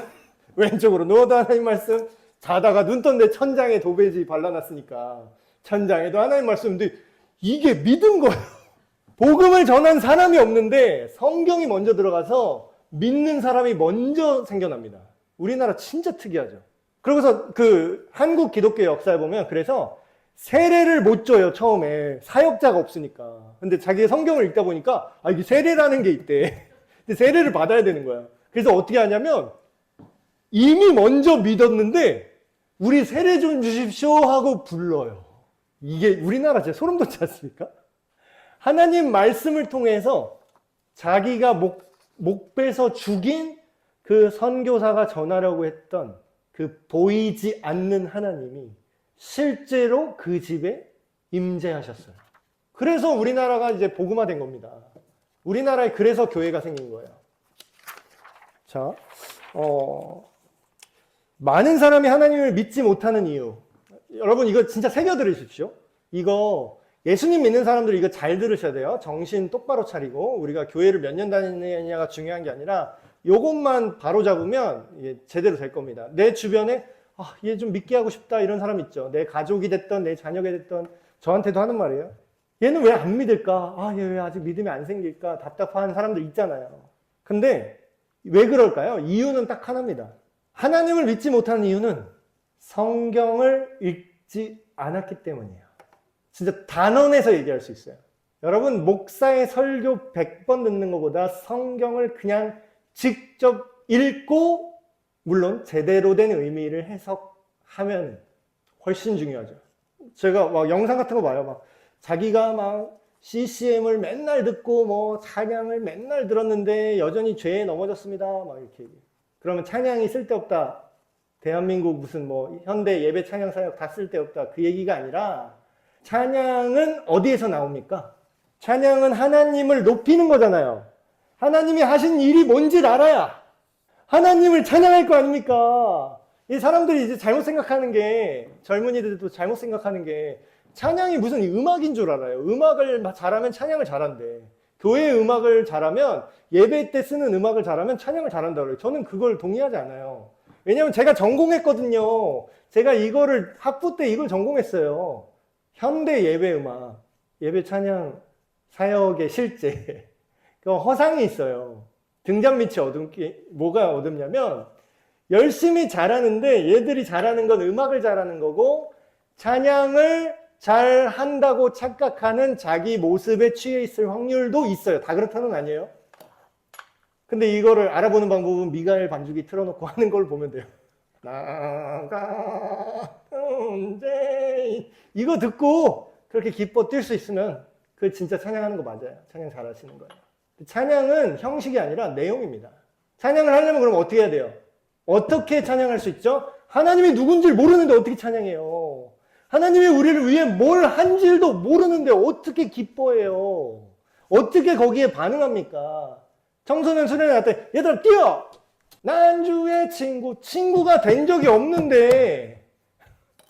왼쪽으로 누워도 하나님 말씀, 자다가 눈 떴는데 천장에 도배지 발라놨으니까 천장에도 하나님 말씀인데 이게 믿은 거예요. 복음을 전한 사람이 없는데 성경이 먼저 들어가서 믿는 사람이 먼저 생겨납니다. 우리나라 진짜 특이하죠. 그러고서 그 한국 기독교 역사에 보면 그래서 세례를 못 줘요, 처음에. 사역자가 없으니까. 근데 자기 성경을 읽다 보니까 이게 세례라는 게 있대. 근데 세례를 받아야 되는 거야. 그래서 어떻게 하냐면 이미 먼저 믿었는데 우리 세례 좀 주십시오 하고 불러요. 이게 우리나라 진짜 소름 돋지 않습니까? 하나님 말씀을 통해서 자기가 목 빼서 죽인 그 선교사가 전하려고 했던 그 보이지 않는 하나님이 실제로 그 집에 임재하셨어요. 그래서 우리나라가 이제 복음화된 겁니다. 우리나라에 그래서 교회가 생긴 거예요. 많은 사람이 하나님을 믿지 못하는 이유. 여러분 이거 진짜 새겨 들으십시오. 이거 예수님 믿는 사람들이 이거 잘 들으셔야 돼요. 정신 똑바로 차리고 우리가 교회를 몇 년 다니느냐가 중요한 게 아니라 요것만 바로 잡으면 이게 제대로 될 겁니다. 내 주변에 얘 좀 믿게 하고 싶다 이런 사람 있죠. 내 가족이 됐던 내 자녀가 됐던 저한테도 하는 말이에요. 얘는 왜 안 믿을까? 얘 왜 아직 믿음이 안 생길까? 답답한 사람들 있잖아요. 근데 왜 그럴까요? 이유는 딱 하나입니다. 하나님을 믿지 못하는 이유는 성경을 읽지 않았기 때문이에요. 진짜 단언해서 얘기할 수 있어요. 여러분, 목사의 설교 100번 듣는 것보다 성경을 그냥 직접 읽고 물론 제대로 된 의미를 해석하면 훨씬 중요하죠. 제가 막 영상 같은 거 봐요. 막 자기가 막 CCM을 맨날 듣고 뭐 찬양을 맨날 들었는데 여전히 죄에 넘어졌습니다. 막 이렇게 얘기해요. 그러면 찬양이 쓸데없다. 대한민국 무슨 뭐 현대 예배 찬양 사역 다 쓸데없다. 그 얘기가 아니라 찬양은 어디에서 나옵니까? 찬양은 하나님을 높이는 거잖아요. 하나님이 하신 일이 뭔지를 알아야 하나님을 찬양할 거 아닙니까? 이 사람들이 이제 잘못 생각하는 게, 젊은이들도 잘못 생각하는 게 찬양이 무슨 음악인 줄 알아요. 음악을 잘하면 찬양을 잘한대. 교회 음악을 잘하면, 예배 때 쓰는 음악을 잘하면 찬양을 잘한다고 그래요. 저는 그걸 동의하지 않아요. 왜냐면 제가 전공했거든요. 제가 이거를 학부 때 이걸 전공했어요. 현대 예배 음악, 예배 찬양 사역의 실제 그 허상이 있어요. 등잔 밑이 어둡게 뭐가 어둡냐면 열심히 잘하는데 얘들이 잘하는 건 음악을 잘하는 거고 찬양을 잘 한다고 착각하는 자기 모습에 취해 있을 확률도 있어요. 다 그렇다는 건 아니에요. 근데 이거를 알아보는 방법은 미가엘 반주기 틀어놓고 하는 걸 보면 돼요. 나가 언제 이거 듣고 그렇게 기뻐 뛸 수 있으면 그 진짜 찬양하는 거 맞아요. 찬양 잘하시는 거예요. 찬양은 형식이 아니라 내용입니다. 찬양을 하려면 그럼 어떻게 해야 돼요? 어떻게 찬양할 수 있죠? 하나님이 누군지를 모르는데 어떻게 찬양해요? 하나님이 우리를 위해 뭘 한지도 모르는데 어떻게 기뻐해요? 어떻게 거기에 반응합니까? 청소년 수련회 할 때 얘들아 뛰어! 난 주의 친구, 친구가 된 적이 없는데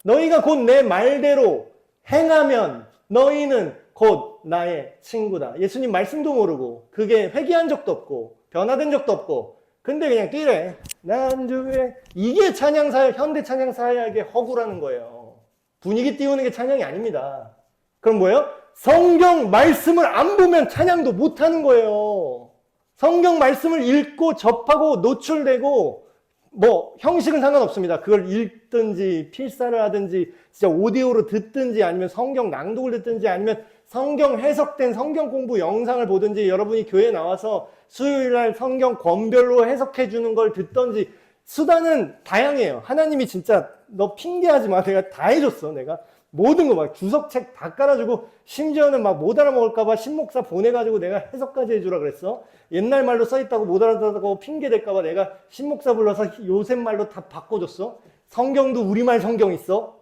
너희가 곧 내 말대로 행하면 너희는 곧 나의 친구다. 예수님 말씀도 모르고 그게 회개한 적도 없고 변화된 적도 없고 근데 그냥 뛰래. 난 주의 이게 찬양사역, 현대 찬양사역의 허구라는 거예요. 분위기 띄우는 게 찬양이 아닙니다. 그럼 뭐예요? 성경 말씀을 안 보면 찬양도 못하는 거예요. 성경 말씀을 읽고 접하고 노출되고 뭐 형식은 상관없습니다. 그걸 읽든지 필사를 하든지 진짜 오디오로 듣든지 아니면 성경 낭독을 듣든지 아니면 성경 해석된 성경 공부 영상을 보든지 여러분이 교회에 나와서 수요일날 성경 권별로 해석해 주는 걸 듣든지 수단은 다양해요. 하나님이 진짜 너 핑계하지 마. 내가 다 해줬어. 내가 모든 거 막 주석책 다 깔아주고 심지어는 막 못 알아먹을까봐 신목사 보내가지고 내가 해석까지 해주라 그랬어. 옛날 말로 써있다고 못 알아듣고 핑계 댈까봐 내가 신목사 불러서 요새 말로 다 바꿔줬어. 성경도 우리말 성경 있어.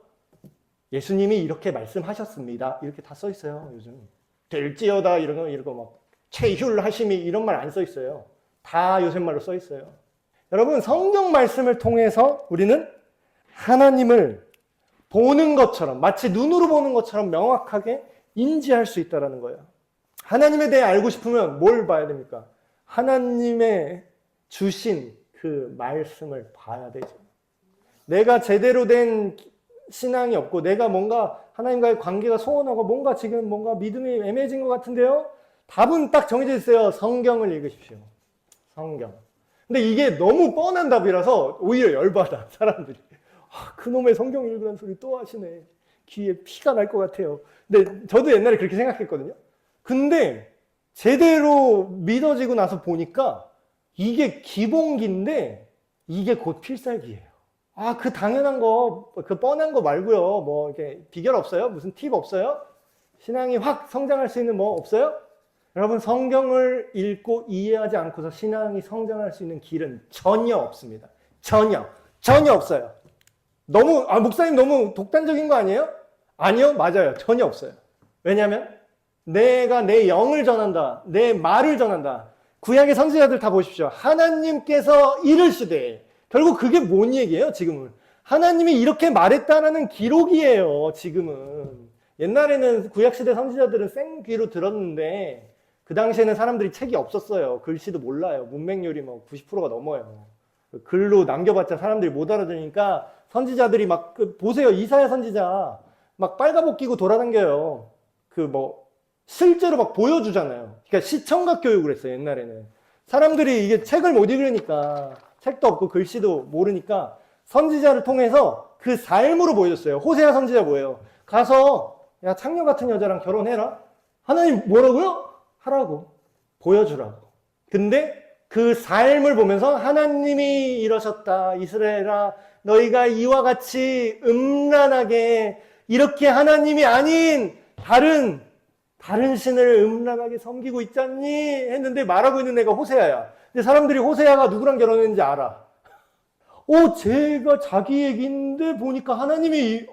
예수님이 이렇게 말씀하셨습니다. 이렇게 다 써있어요. 요즘 될지어다 이런 거 막 최휼하심이 이런 말 안 써있어요. 다 요새 말로 써있어요. 여러분 성경 말씀을 통해서 우리는 하나님을 보는 것처럼 마치 눈으로 보는 것처럼 명확하게 인지할 수 있다는 거예요. 하나님에 대해 알고 싶으면 뭘 봐야 됩니까? 하나님의 주신 그 말씀을 봐야 되죠. 내가 제대로 된 신앙이 없고 내가 뭔가 하나님과의 관계가 소원하고 뭔가 지금 뭔가 믿음이 애매해진 것 같은데요? 답은 딱 정해져 있어요. 성경을 읽으십시오. 성경. 근데 이게 너무 뻔한 답이라서 오히려 열받아 사람들이. 그놈의 성경 읽으라는 소리 또 하시네. 귀에 피가 날 것 같아요. 근데 저도 옛날에 그렇게 생각했거든요. 근데 제대로 믿어지고 나서 보니까 이게 기본기인데 이게 곧 필살기예요. 그 당연한 거, 그 뻔한 거 말고요. 뭐 이렇게 비결 없어요? 무슨 팁 없어요? 신앙이 확 성장할 수 있는 뭐 없어요? 여러분 성경을 읽고 이해하지 않고서 신앙이 성장할 수 있는 길은 전혀 없습니다. 전혀 없어요. 너무 목사님 너무 독단적인 거 아니에요? 아니요, 맞아요. 전혀 없어요. 왜냐하면 내가 내 영을 전한다. 내 말을 전한다. 구약의 선지자들 다 보십시오. 하나님께서 이르시되 결국 그게 뭔 얘기예요? 지금은 하나님이 이렇게 말했다라는 기록이에요, 지금은. 옛날에는 구약시대 선지자들은 생귀로 들었는데 그 당시에는 사람들이 책이 없었어요. 글씨도 몰라요. 문맹률이 뭐 90%가 넘어요. 글로 남겨봤자 사람들이 못 알아들으니까 선지자들이 막 보세요. 이사야 선지자 막 빨가복 끼고 돌아다녀요. 실제로 막 보여주잖아요. 그러니까 시청각 교육을 했어요. 옛날에는 사람들이 이게 책을 못 읽으니까, 책도 없고 글씨도 모르니까 선지자를 통해서 그 삶으로 보여줬어요. 호세아 선지자 뭐예요? 가서 야, 창녀 같은 여자랑 결혼해라. 하나님 뭐라고요? 하라고. 보여주라고. 근데 그 삶을 보면서 하나님이 이러셨다. 이스라엘아, 너희가 이와 같이 음란하게 이렇게 하나님이 아닌 다른 신을 음란하게 섬기고 있잖니? 했는데 말하고 있는 애가 호세아야. 근데 사람들이 호세아가 누구랑 결혼했는지 알아. 제가 자기 얘기인데 보니까 하나님이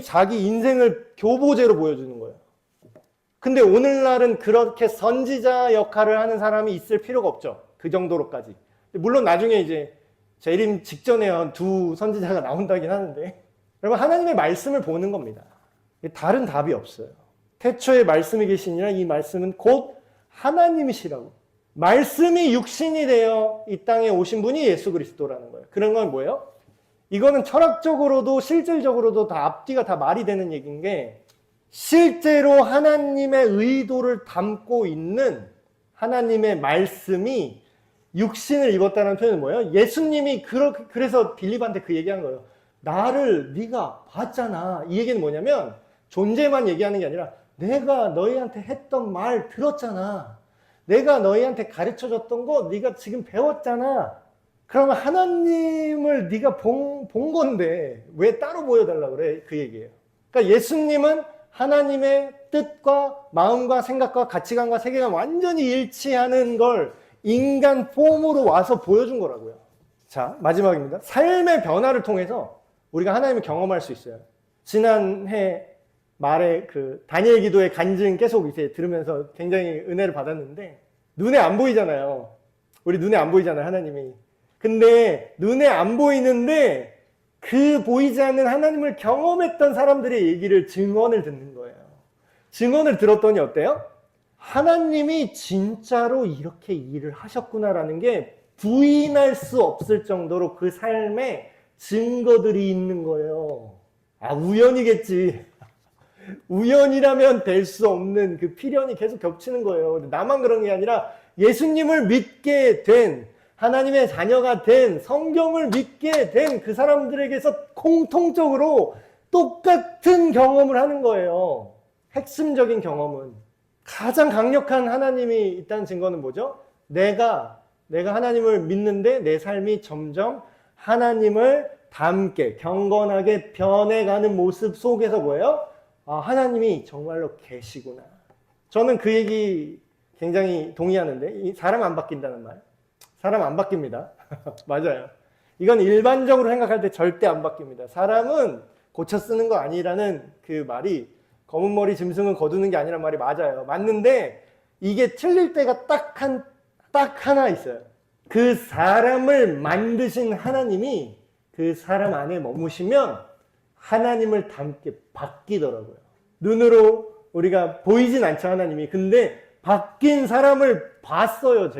자기 인생을 교보제로 보여주는 거예요. 근데 오늘날은 그렇게 선지자 역할을 하는 사람이 있을 필요가 없죠. 그 정도로까지. 물론 나중에 이제 재림 직전에 두 선지자가 나온다긴 하는데, 여러분 하나님의 말씀을 보는 겁니다. 다른 답이 없어요. 태초에 말씀이 계시니라 이 말씀은 곧 하나님이시라고. 말씀이 육신이 되어 이 땅에 오신 분이 예수 그리스도라는 거예요. 그런 건 뭐예요? 이거는 철학적으로도 실질적으로도 다 앞뒤가 다 말이 되는 얘기인 게, 실제로 하나님의 의도를 담고 있는 하나님의 말씀이 육신을 입었다는 표현은 뭐예요? 예수님이 그래서 빌립한테 그 얘기한 거예요. 나를 네가 봤잖아. 이 얘기는 뭐냐면 존재만 얘기하는 게 아니라 내가 너희한테 했던 말 들었잖아. 내가 너희한테 가르쳐줬던 거 네가 지금 배웠잖아. 그러면 하나님을 네가 본 건데 왜 따로 보여달라고 그래? 그 얘기예요. 그러니까 예수님은 하나님의 뜻과 마음과 생각과 가치관과 세계가 완전히 일치하는 걸 인간 폼으로 와서 보여준 거라고요. 자, 마지막입니다. 삶의 변화를 통해서 우리가 하나님을 경험할 수 있어요. 지난해 말에 다니엘 기도의 간증 계속 이제 들으면서 굉장히 은혜를 받았는데, 눈에 안 보이잖아요. 우리 눈에 안 보이잖아요, 하나님이. 근데 눈에 안 보이는데 그 보이지 않는 하나님을 경험했던 사람들의 얘기를, 증언을 듣는 거예요. 증언을 들었더니 어때요? 하나님이 진짜로 이렇게 일을 하셨구나라는 게 부인할 수 없을 정도로 그 삶에 증거들이 있는 거예요. 우연이겠지. 우연이라면 될 수 없는 그 필연이 계속 겹치는 거예요. 나만 그런 게 아니라 예수님을 믿게 된, 하나님의 자녀가 된, 성경을 믿게 된 그 사람들에게서 공통적으로 똑같은 경험을 하는 거예요. 핵심적인 경험은. 가장 강력한 하나님이 있다는 증거는 뭐죠? 내가 하나님을 믿는데 내 삶이 점점 하나님을 닮게, 경건하게 변해가는 모습 속에서 뭐예요? 하나님이 정말로 계시구나. 저는 그 얘기 굉장히 동의하는데, 사람 안 바뀐다는 말. 사람 안 바뀝니다. 맞아요. 이건 일반적으로 생각할 때 절대 안 바뀝니다. 사람은 고쳐 쓰는 거 아니라는 그 말이, 검은 머리 짐승은 거두는 게 아니란 말이 맞아요. 맞는데 이게 틀릴 때가 딱 하나 있어요. 그 사람을 만드신 하나님이 그 사람 안에 머무시면 하나님을 닮게 바뀌더라고요. 눈으로 우리가 보이진 않죠, 하나님이. 근데 바뀐 사람을 봤어요,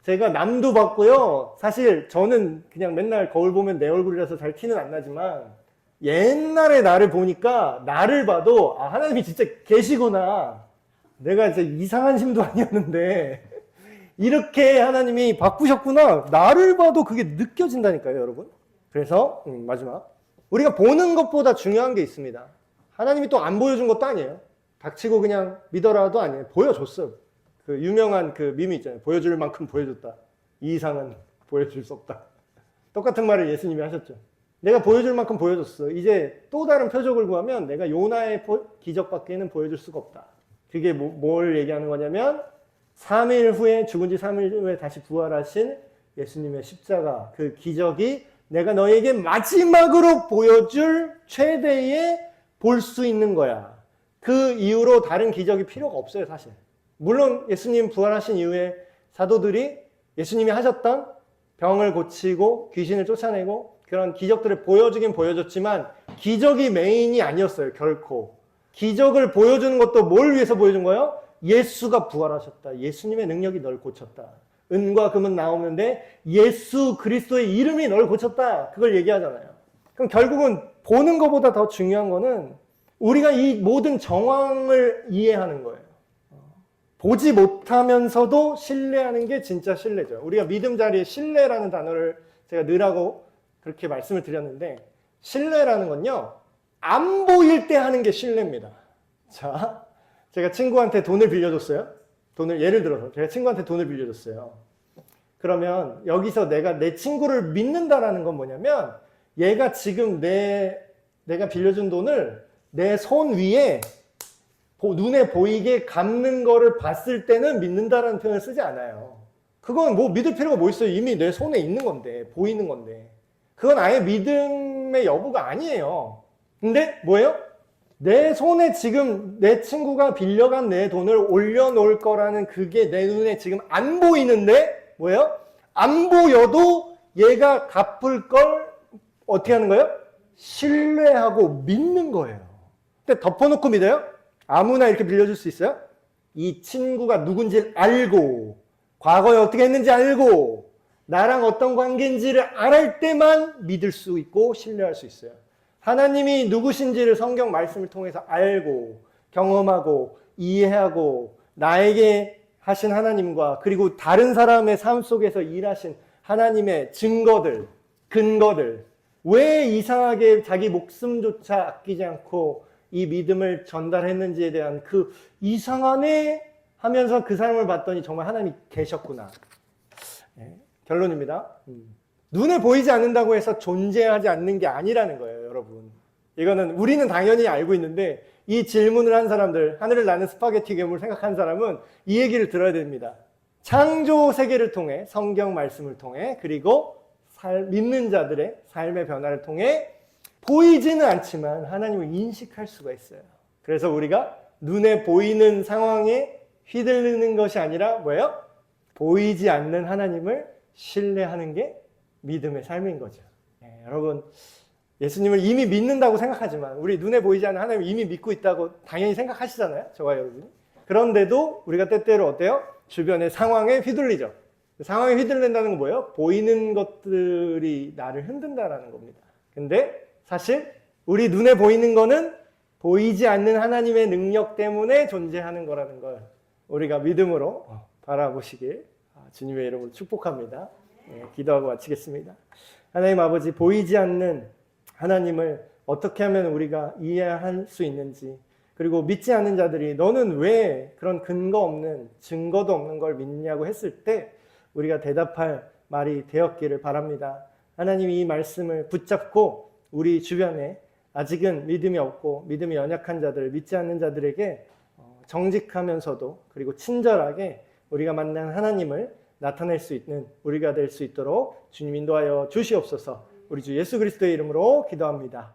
제가 남도 봤고요. 사실 저는 그냥 맨날 거울 보면 내 얼굴이라서 잘 티는 안 나지만, 옛날에 나를 보니까 나를 봐도 하나님이 진짜 계시구나. 내가 진짜 이상한 심도 아니었는데 이렇게 하나님이 바꾸셨구나. 나를 봐도 그게 느껴진다니까요, 여러분. 그래서 마지막, 우리가 보는 것보다 중요한 게 있습니다. 하나님이 또 안 보여준 것도 아니에요. 닥치고 그냥 믿어라도 아니에요. 보여줬어요. 그 유명한 그 밈이 있잖아요. 보여줄 만큼 보여줬다. 이 이상은 보여줄 수 없다. 똑같은 말을 예수님이 하셨죠. 내가 보여줄 만큼 보여줬어. 이제 또 다른 표적을 구하면 내가 요나의 기적밖에는 보여줄 수가 없다. 그게 뭘 얘기하는 거냐면 3일 후에, 죽은 지 3일 후에 다시 부활하신 예수님의 십자가, 그 기적이 내가 너에게 마지막으로 보여줄 최대의 볼 수 있는 거야. 그 이후로 다른 기적이 필요가 없어요, 사실. 물론 예수님 부활하신 이후에 사도들이 예수님이 하셨던 병을 고치고 귀신을 쫓아내고 그런 기적들을 보여주긴 보여줬지만 기적이 메인이 아니었어요. 결코. 기적을 보여주는 것도 뭘 위해서 보여준 거예요? 예수가 부활하셨다. 예수님의 능력이 널 고쳤다. 은과 금은 나오는데 예수 그리스도의 이름이 널 고쳤다. 그걸 얘기하잖아요. 그럼 결국은 보는 것보다 더 중요한 거는 우리가 이 모든 정황을 이해하는 거예요. 보지 못하면서도 신뢰하는 게 진짜 신뢰죠. 우리가 믿음 자리에 신뢰라는 단어를 제가 넣으라고 그렇게 말씀을 드렸는데, 신뢰라는 건요, 안 보일 때 하는 게 신뢰입니다. 자, 제가 친구한테 돈을 빌려줬어요. 예를 들어서 제가 친구한테 돈을 빌려줬어요. 그러면 여기서 내가 내 친구를 믿는다라는 건 뭐냐면, 얘가 지금 내가 빌려준 돈을 내 손 위에 눈에 보이게 감는 거를 봤을 때는 믿는다라는 표현을 쓰지 않아요. 그건 뭐 믿을 필요가 뭐 있어요. 이미 내 손에 있는 건데, 보이는 건데. 그건 아예 믿음의 여부가 아니에요. 근데 뭐예요? 내 손에 지금 내 친구가 빌려간 내 돈을 올려놓을 거라는 그게 내 눈에 지금 안 보이는데 뭐예요? 안 보여도 얘가 갚을 걸 어떻게 하는 거예요? 신뢰하고 믿는 거예요. 근데 덮어놓고 믿어요? 아무나 이렇게 빌려줄 수 있어요? 이 친구가 누군지를 알고, 과거에 어떻게 했는지 알고, 나랑 어떤 관계인지를 알을 때만 믿을 수 있고 신뢰할 수 있어요. 하나님이 누구신지를 성경 말씀을 통해서 알고, 경험하고, 이해하고, 나에게 하신 하나님과 그리고 다른 사람의 삶 속에서 일하신 하나님의 증거들, 근거들, 왜 이상하게 자기 목숨조차 아끼지 않고 이 믿음을 전달했는지에 대한 그 이상하네 하면서 그 사람을 봤더니 정말 하나님이 계셨구나. 네, 결론입니다. 눈에 보이지 않는다고 해서 존재하지 않는 게 아니라는 거예요, 여러분. 이거는 우리는 당연히 알고 있는데 이 질문을 한 사람들, 하늘을 나는 스파게티 괴물 생각한 사람은 이 얘기를 들어야 됩니다. 창조 세계를 통해, 성경 말씀을 통해, 그리고 믿는 자들의 삶의 변화를 통해 보이지는 않지만 하나님을 인식할 수가 있어요. 그래서 우리가 눈에 보이는 상황에 휘둘리는 것이 아니라 뭐예요? 보이지 않는 하나님을 신뢰하는 게 믿음의 삶인 거죠. 네, 여러분, 예수님을 이미 믿는다고 생각하지만 우리 눈에 보이지 않는 하나님을 이미 믿고 있다고 당연히 생각하시잖아요. 저와 여러분이. 그런데도 우리가 때때로 어때요? 주변의 상황에 휘둘리죠. 상황에 휘둘린다는 건 뭐예요? 보이는 것들이 나를 흔든다라는 겁니다. 근데 사실 우리 눈에 보이는 거는 보이지 않는 하나님의 능력 때문에 존재하는 거라는 걸 우리가 믿음으로 바라보시길 주님의 이름으로 축복합니다. 네, 기도하고 마치겠습니다. 하나님 아버지, 보이지 않는 하나님을 어떻게 하면 우리가 이해할 수 있는지, 그리고 믿지 않는 자들이 너는 왜 그런 근거 없는, 증거도 없는 걸 믿냐고 했을 때 우리가 대답할 말이 되었기를 바랍니다. 하나님, 이 말씀을 붙잡고 우리 주변에 아직은 믿음이 없고 믿음이 연약한 자들, 믿지 않는 자들에게 정직하면서도 그리고 친절하게 우리가 만난 하나님을 나타낼 수 있는 우리가 될 수 있도록 주님 인도하여 주시옵소서. 우리 주 예수 그리스도의 이름으로 기도합니다.